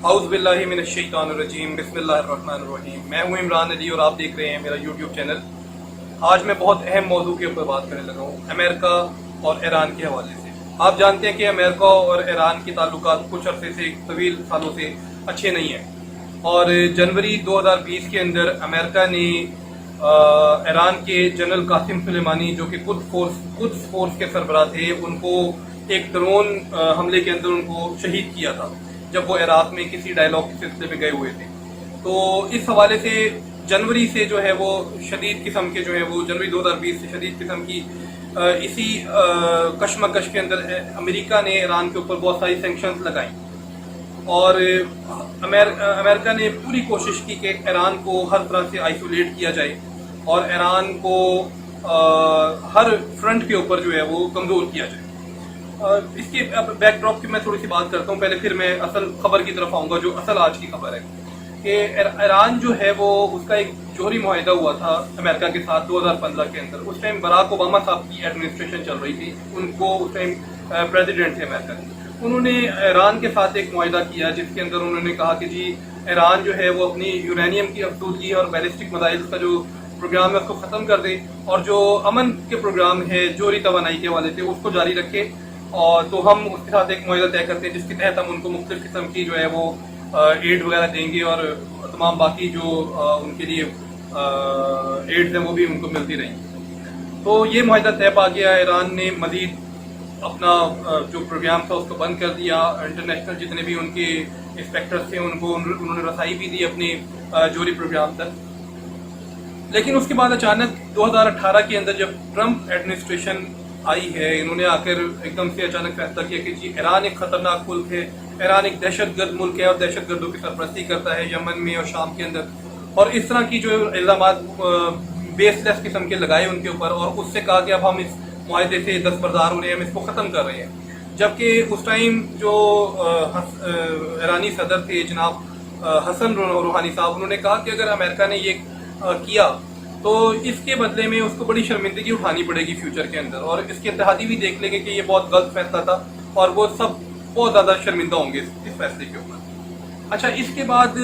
اعوذ باللہ من الشیطان الرجیم بسم اللہ الرحمن الرحیم۔ میں ہوں عمران علی اور آپ دیکھ رہے ہیں میرا یوٹیوب چینل۔ آج میں بہت اہم موضوع کے اوپر بات کرنے لگا ہوں، امریکہ اور ایران کے حوالے سے۔ آپ جانتے ہیں کہ امریکہ اور ایران کے تعلقات کچھ عرصے سے، طویل سالوں سے اچھے نہیں ہیں، اور جنوری 2020 کے اندر امریکہ نے ایران کے جنرل قاسم سلیمانی جو کہ قدس فورس کے سربراہ تھے، ان کو ایک ڈرون حملے کے اندر ان کو شہید کیا تھا جب وہ عراق میں کسی ڈائلاگ کے سلسلے میں گئے ہوئے تھے۔ تو اس حوالے سے جنوری سے جو ہے وہ شدید قسم کے جو ہے وہ جنوری 2020 سے شدید قسم کی اسی کشمکش کے اندر امریکہ نے ایران کے اوپر بہت ساری سینکشنز لگائیں، اور امریکہ نے پوری کوشش کی کہ ایران کو ہر طرح سے آئسولیٹ کیا جائے اور ایران کو ہر فرنٹ کے اوپر جو ہے وہ کمزور کیا جائے۔ اس کے بیک ڈراپ کی میں تھوڑی سی بات کرتا ہوں، پہلے پھر میں اصل خبر کی طرف آؤں گا جو اصل آج کی خبر ہے کہ ایران جو ہے وہ اس کا ایک جوہری معاہدہ ہوا تھا امریکہ کے ساتھ 2015 کے اندر۔ اس ٹائم براک اوباما صاحب کی ایڈمنسٹریشن چل رہی تھی، ان کو اس ٹائم پریزیڈنٹ تھے امریکہ کے۔ انہوں نے ایران کے ساتھ ایک معاہدہ کیا جس کے اندر انہوں نے کہا کہ جی ایران جو ہے وہ اپنی یورینیم کی افزودگی اور بیلسٹک میزائل کا جو پروگرام ہے اس کو ختم کر دے، اور جو امن کے پروگرام ہے جوہری توانائی کے حوالے سے اس کو جاری رکھے، اور تو ہم اس کے ساتھ ایک معاہدہ طے کرتے ہیں جس کے تحت ہم ان کو مختلف قسم کی جو ہے وہ ایڈ وغیرہ دیں گے، اور تمام باقی جو ان کے لیے ایڈز ہیں وہ بھی ان کو ملتی رہیں گی۔ تو یہ معاہدہ طے پا گیا، ایران نے مزید اپنا جو پروگرام تھا اس کو بند کر دیا، انٹرنیشنل جتنے بھی ان کے انسپیکٹرز تھے ان کو انہوں نے رسائی بھی دی اپنے جوہری پروگرام تک۔ لیکن اس کے بعد اچانک 2018 کے اندر جب ٹرمپ ایڈمنسٹریشن آئی ہے، انہوں نے آ کر ایک دم سے اچانک فیصلہ کیا کہ جی ایران ایک خطرناک ملک ہے، ایران ایک دہشت گرد ملک ہے اور دہشت گردوں کی سرپرستی کرتا ہے یمن میں اور شام کے اندر، اور اس طرح کی جو الزامات بیس لیس قسم کے لگائے ان کے اوپر، اور اس سے کہا کہ اب ہم اس معاہدے سے دستبردار ہو رہے ہیں، ہم اس کو ختم کر رہے ہیں۔ جبکہ اس ٹائم جو ایرانی صدر تھے جناب حسن روحانی صاحب، انہوں نے کہا کہ اگر امریکہ نے یہ کیا تو اس کے بدلے میں اس کو بڑی شرمندگی اٹھانی پڑے گی فیوچر کے اندر، اور اس کے اتحادی بھی دیکھ لیں گے کہ یہ بہت غلط فیصلہ تھا اور وہ سب بہت زیادہ شرمندہ ہوں گے اس فیصلے کے اوپر۔ اچھا، اس کے بعد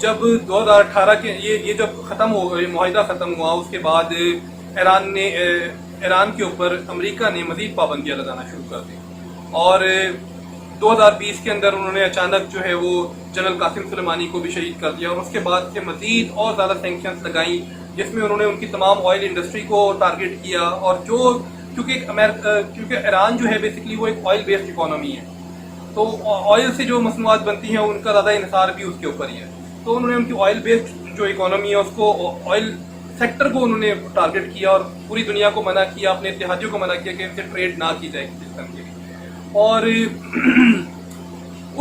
جب 2018 کے یہ جب ختم ہو معاہدہ ختم ہوا، اس کے بعد ایران کے اوپر امریکہ نے مزید پابندیاں لگانا شروع کر دی، اور 2020 کے اندر انہوں نے اچانک جو ہے وہ جنرل قاسم سلیمانی کو بھی شہید کر دیا، اور اس کے بعد سے مزید اور زیادہ سینکشنز لگائیں جس میں انہوں نے ان کی تمام آئل انڈسٹری کو ٹارگٹ کیا، اور کیونکہ ایران جو ہے بیسکلی وہ ایک آئل بیسڈ اکانومی ہے، تو آئل سے جو مصنوعات بنتی ہیں ان کا زیادہ انحصار بھی اس کے اوپر ہی ہے، تو انہوں نے ان کی آئل بیسڈ جو اکانومی ہے اس کو، آئل سیکٹر کو انہوں نے ٹارگٹ کیا اور پوری دنیا کو منع کیا، اپنے اتحادیوں کو منع کیا کہ ان سے ٹریڈ نہ کی جائے کسی قسم کے۔ اور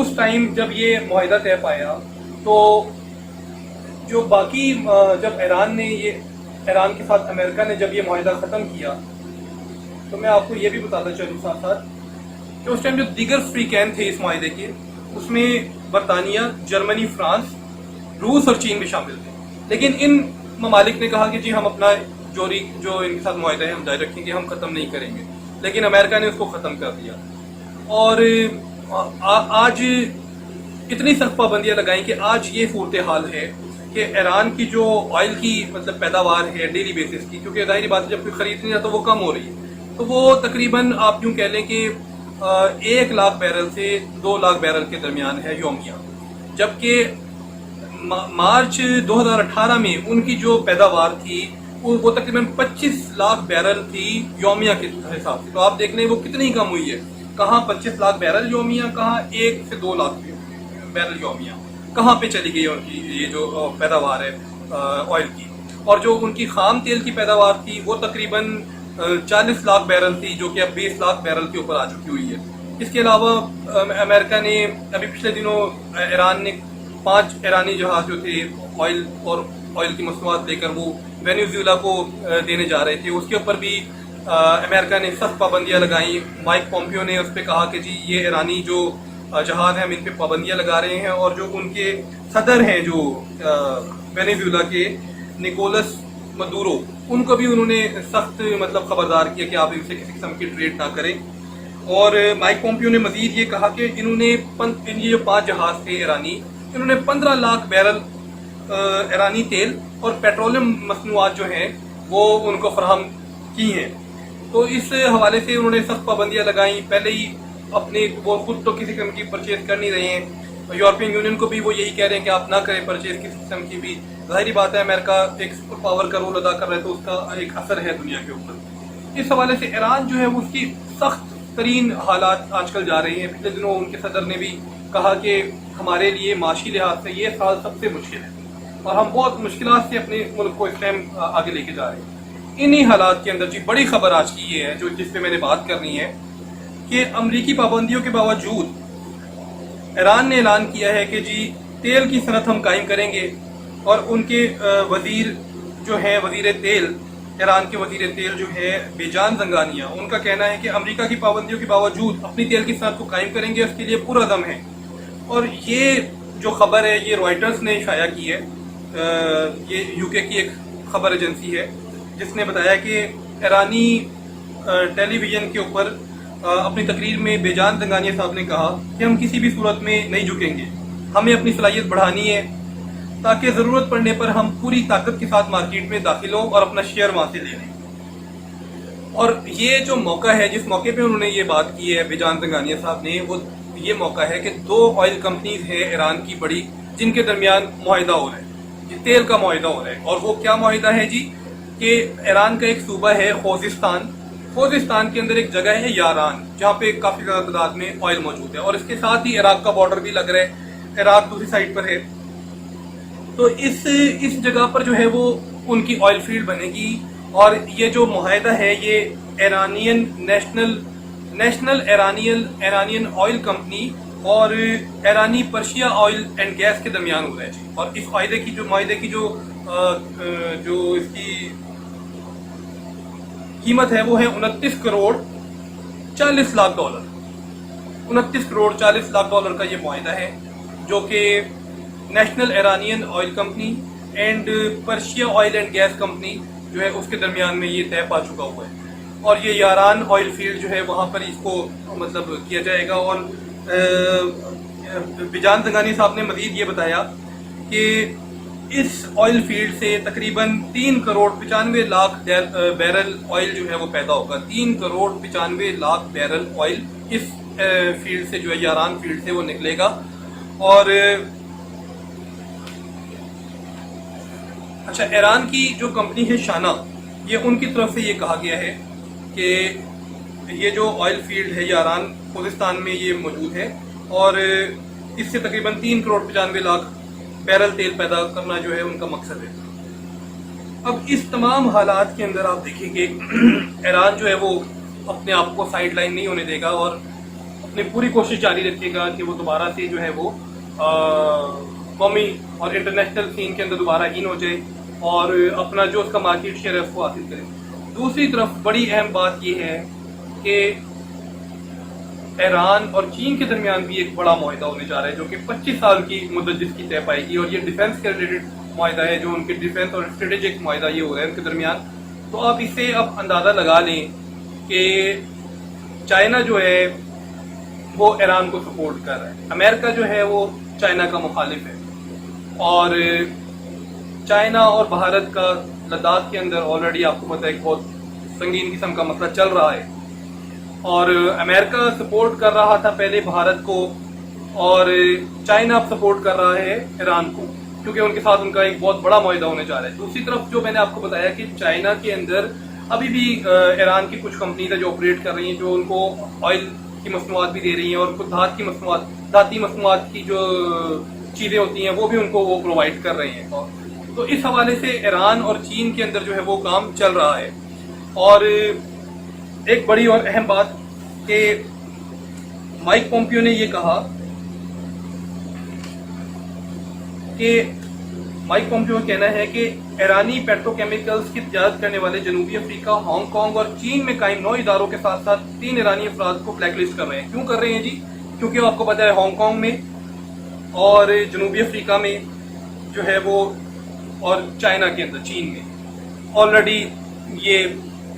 اس ٹائم جب یہ معاہدہ طے پایا تو جو باقی جب ایران کے ساتھ امریکہ نے جب یہ معاہدہ ختم کیا، تو میں آپ کو یہ بھی بتاتا چلوں ساتھ ساتھ کہ اس ٹائم جو دیگر فریقین تھے اس معاہدے کے، اس میں برطانیہ، جرمنی، فرانس، روس اور چین بھی شامل تھے، لیکن ان ممالک نے کہا کہ جی ہم اپنا جو ان کے ساتھ معاہدہ ہے ہم جاری رکھیں گے، ہم ختم نہیں کریں گے، لیکن امریکہ نے اس کو ختم کر دیا، اور آج اتنی سخت پابندیاں لگائیں کہ آج یہ صورتحال ہے کہ ایران کی جو آئل کی مطلب پیداوار ہے ڈیلی بیسس کی، کیونکہ ظاہری بات ہے جب کوئی خرید نہیں رہا تو وہ کم ہو رہی ہے، تو وہ تقریباً آپ یوں کہہ لیں کہ 1 لاکھ بیرل سے 2 لاکھ بیرل کے درمیان ہے یومیہ، جبکہ مارچ 2018 میں ان کی جو پیداوار تھی وہ تقریباً 25 لاکھ بیرل تھی یومیہ کے حساب سے، تو آپ دیکھ لیں وہ کتنی کم ہوئی ہے، کہاں 25 لاکھ بیرل یومیہ، کہاں 1 سے 2 لاکھ بیرل یومیہ، کہاں پہ چلی گئی ان کی یہ جو پیداوار ہے آئل کی، اور جو ان کی خام تیل کی پیداوار تھی وہ تقریباً 40 لاکھ بیرل تھی، جو کہ اب 20 لاکھ بیرل کے اوپر آ چکی ہوئی ہے۔ اس کے علاوہ امریکہ نے ابھی پچھلے دنوں ایران نے 5 ایرانی جہاز جو تھے آئل کی مصنوعات لے کر وہ وینیزویلا کو دینے جا رہے تھے، اس کے اوپر بھی امریکہ نے سخت پابندیاں لگائیں۔ مائک پومپیو نے اس پہ کہا کہ جی یہ ایرانی جو جہاز ہیں ہم ان پہ پابندیاں لگا رہے ہیں، اور جو ان کے صدر ہیں جو وینیزویلا کے نکولس مدورو، ان کو بھی انہوں نے سخت مطلب خبردار کیا کہ آپ ان سے کسی قسم کی ٹریڈ نہ کریں۔ اور مائک پومپیو نے مزید یہ کہا کہ انہوں نے یہ جو 5 جہاز تھے ایرانی، انہوں نے 15 لاکھ بیرل ایرانی تیل اور پیٹرولیم مصنوعات جو ہیں وہ ان کو فراہم کی ہیں۔ تو اس حوالے سے انہوں نے سخت پابندیاں لگائیں، پہلے ہی اپنے وہ خود تو کسی قسم کی پرچیز کر نہیں رہے ہیں، یورپین یونین کو بھی وہ یہی کہہ رہے ہیں کہ آپ نہ کریں پرچیز کسی قسم کی بھی۔ ظاہری بات ہے امریکہ ایک سپر پاور کا رول ادا کر رہا ہے تو اس کا ایک اثر ہے دنیا کے اوپر۔ اس حوالے سے ایران جو ہے وہ اس کی سخت ترین حالات آج کل جا رہی ہیں۔ پچھلے دنوں ان کے صدر نے بھی کہا کہ ہمارے لیے معاشی لحاظ سے یہ سال سب سے مشکل ہے اور ہم بہت مشکلات سے اپنے ملک کو اس ٹائم آگے لے کے جا رہے ہیں۔ انہی حالات کے اندر جی بڑی خبر آج کی یہ ہے جس پہ میں نے بات کرنی ہے کہ امریکی پابندیوں کے باوجود ایران نے اعلان کیا ہے کہ جی تیل کی صنعت ہم قائم کریں گے، اور ان کے وزیر جو ہیں وزیر تیل، ایران کے وزیر تیل جو ہے بیجان زنگانیہ، ان کا کہنا ہے کہ امریکہ کی پابندیوں کے باوجود اپنی تیل کی صنعت کو قائم کریں گے، اس کے لیے پورا دم ہے۔ اور یہ جو خبر ہے یہ روائٹرز نے شائع کی ہے، یہ یو کے کی ایک خبر ایجنسی ہے جس نے بتایا کہ ایرانی ٹیلی ویژن کے اوپر اپنی تقریر میں بیجان زنگانیہ صاحب نے کہا کہ ہم کسی بھی صورت میں نہیں جھکیں گے، ہمیں اپنی صلاحیت بڑھانی ہے تاکہ ضرورت پڑنے پر ہم پوری طاقت کے ساتھ مارکیٹ میں داخل ہوں اور اپنا شیئر وہاں سے لے لیں۔ اور یہ جو موقع ہے جس موقع پہ انہوں نے یہ بات کی ہے بیجان زنگانیہ صاحب نے، وہ یہ موقع ہے کہ 2 آئل کمپنیز ہیں ایران کی بڑی جن کے درمیان معاہدہ ہو رہا ہے، جی تیل کا معاہدہ ہو رہا ہے۔ اور وہ کیا معاہدہ ہے جی کہ ایران کا ایک صوبہ ہے خوزستان کے اندر ایک جگہ ہے یاران جہاں پہ کافی زیادہ تعداد میں آئل موجود ہے، اور اس کے ساتھ ہی عراق کا بارڈر بھی لگ رہا ہے، عراق دوسری سائڈ پر ہے۔ تو اس جگہ پر جو ہے وہ ان کی آئل فیلڈ بنے گی، اور یہ جو معاہدہ ہے یہ Iranian national Iranian oil company اور ایرانی پرشیا آئل اینڈ گیس کے درمیان ہو رہا ہے جی۔ اور اس معاہدے کی جو اس کی قیمت ہے وہ ہے 29 کروڑ 40 لاکھ ڈالر۔ 29 کروڑ 40 لاکھ ڈالر کا یہ معاہدہ ہے جو کہ national Iranian oil company and Persia oil and gas company جو ہے اس کے درمیان میں یہ طے پا چکا ہوا ہے، اور یہ یاران آئل فیلڈ جو ہے وہاں پر اس کو مطلب کیا جائے گا۔ اور بیجان زنگانی صاحب نے مزید یہ بتایا کہ اس آئل فیلڈ سے تقریباً 3 کروڑ 95 لاکھ بیرل آئل جو ہے وہ پیدا ہوگا۔ 3 کروڑ 95 لاکھ بیرل آئل اس فیلڈ سے جو ہے یاران فیلڈ سے وہ نکلے گا۔ اور اچھا، ایران کی جو کمپنی ہے شانہ، یہ ان کی طرف سے یہ کہا گیا ہے کہ یہ جو آئل فیلڈ ہے یاران خوزستان میں یہ موجود ہے، اور اس سے تقریباً 3 کروڑ 95 لاکھ بیرل تیل پیدا کرنا جو ہے ان کا مقصد ہے۔ اب اس تمام حالات کے اندر آپ دیکھیں کہ ایران جو ہے وہ اپنے آپ کو سائڈ لائن نہیں ہونے دے گا اور اپنی پوری کوشش جاری رکھے گا کہ وہ دوبارہ سے جو ہے وہ قومی اور انٹرنیشنل سین کے اندر دوبارہ ان ہو جائے اور اپنا جو اس کا مارکیٹ شیئر ہے اس کو حاصل کرے۔ دوسری طرف بڑی اہم بات یہ ہے کہ ایران اور چین کے درمیان بھی ایک بڑا معاہدہ ہونے جا رہا ہے جو کہ 25 سال کی مدت جس کی طے پائے گی، اور یہ ڈیفنس کے ریلیٹڈ معاہدہ ہے، جو ان کے ڈیفنس اور اسٹریٹجک معاہدہ یہ ہو رہا ہے ان کے درمیان۔ تو آپ اس سے اب اندازہ لگا لیں کہ چائنا جو ہے وہ ایران کو سپورٹ کر رہا ہے، امریکہ جو ہے وہ چائنا کا مخالف ہے، اور چائنا اور بھارت کا لداخ کے اندر آلریڈی آپ کو پتہ ہے کہ بہت سنگین قسم کا مسئلہ چل رہا ہے، اور امریکہ سپورٹ کر رہا تھا پہلے بھارت کو، اور چائنا اب سپورٹ کر رہا ہے ایران کو، کیونکہ ان کے ساتھ ان کا ایک بہت بڑا معاہدہ ہونے جا رہا ہے۔ دوسری طرف جو میں نے آپ کو بتایا کہ چائنا کے اندر ابھی بھی ایران کی کچھ کمپنیز ہیں جو آپریٹ کر رہی ہیں، جو ان کو آئل کی مصنوعات بھی دے رہی ہیں، اور کچھ دھاتی مصنوعات کی جو چیزیں ہوتی ہیں وہ بھی ان کو وہ پرووائڈ کر رہے ہیں۔ تو اس حوالے سے ایران اور چین کے اندر جو ہے وہ کام چل رہا ہے۔ اور ایک بڑی اور اہم بات کہ مائک پومپیو نے یہ کہا کہ مائک پومپیو کا کہنا ہے کہ ایرانی پیٹروکیمیکلز کی تجارت کرنے والے جنوبی افریقہ، ہانگ کانگ اور چین میں قائم 9 اداروں کے ساتھ ساتھ 3 ایرانی افراد کو بلیک لسٹ کر رہے ہیں۔ کیوں کر رہے ہیں جی؟ کیونکہ آپ کو پتہ ہے ہانگ کانگ میں اور جنوبی افریقہ میں جو ہے وہ، اور چائنا کے اندر چین میں آلریڈی یہ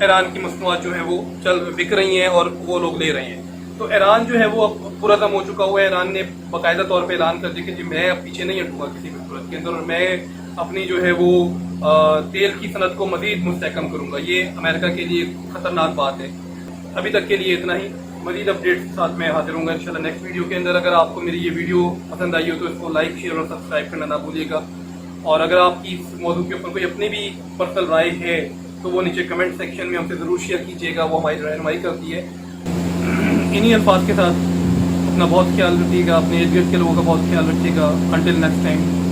ایران کی مصنوعات جو ہیں وہ بک رہی ہیں اور وہ لوگ لے رہے ہیں۔ تو ایران جو ہے وہ اب پورا دم ہو چکا ہوا ہے. ایران نے باقاعدہ طور پہ اعلان کر دیا کہ جی میں اب پیچھے نہیں ہٹوں گا کسی بھی صورت کے اندر, اور میں اپنی جو ہے وہ تیل کی صنعت کو مزید مستحکم کروں گا. یہ امریکہ کے لیے خطرناک بات ہے. ابھی تک کے لیے اتنا ہی. مزید اپڈیٹس کے ساتھ میں حاضر ہوں گا انشاءاللہ نیکسٹ ویڈیو کے اندر. اگر آپ کو میری یہ ویڈیو پسند آئی ہو تو اس کو لائک شیئر اور سبسکرائب کرنا نہ بھولیے گا. اور اگر آپ کی اس موضوع کے اوپر کوئی اپنی بھی پرسنل رائے ہے تو وہ نیچے کمنٹ سیکشن میں ہم سے ضرور شیئر کیجیے گا, وہ ہماری رہنمائی کرتی ہے. انہی الفاظ کے ساتھ اپنا بہت خیال رکھیے گا, اپنے ارد گرد کے لوگوں کا بہت خیال رکھیے گا. Until next time.